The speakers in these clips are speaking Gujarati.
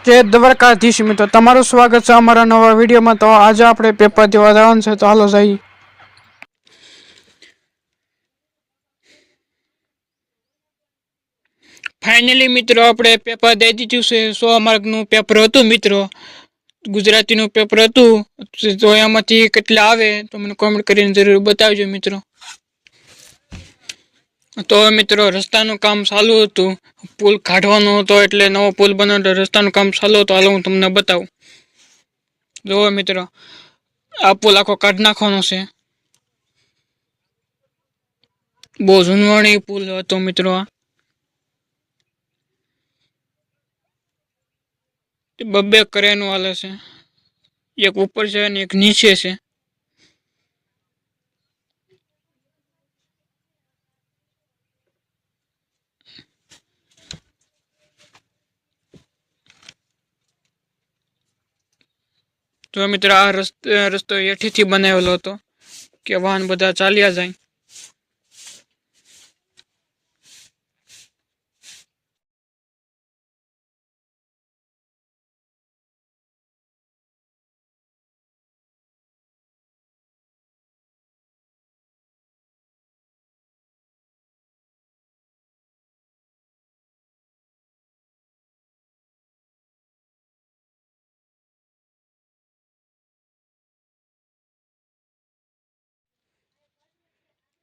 જય દ્વારકાધીશ મિત્રો, તમારું સ્વાગત છે અમારા નવા વિડીયોમાં। તો આજે આપણે પેપર દેવા જવાનું છે, તો હાલો જઈએ। ફાઇનલી મિત્રો આપણે પેપર દઈ દીધું છે। 100 માર્કનું પેપર હતું મિત્રો, ગુજરાતીનું પેપર હતું। તો એમાંથી કેટલા આવે તો મને કોમેન્ટ કરીને જરૂર બતાવજો મિત્રો। તો મિત્રો રસ્તાનું કામ ચાલુ હતું, પુલ કાઢવાનો હતો, એટલે નવો પુલ બનાવતો રસ્તાનું કામ ચાલુ હતું। હાલો હું તમને બતાવું। જુઓ મિત્રો, આ પુલ આખો કાઢી નાખવાનો છે। બહુ જૂનવાણી પુલ હતો મિત્રો। આ બબ્બે કરેનું હાલે છે, એક ઉપર છે અને એક નીચે છે। તો મિત્રો આ રસ્તો એઠીથી બનાવેલો હતો કે વાહન બધા ચાલ્યા જાય।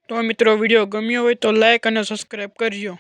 તો મિત્રો વિડીયો ગમ્યો હોય તો લાઈક અને સબસ્ક્રાઈબ કરજો।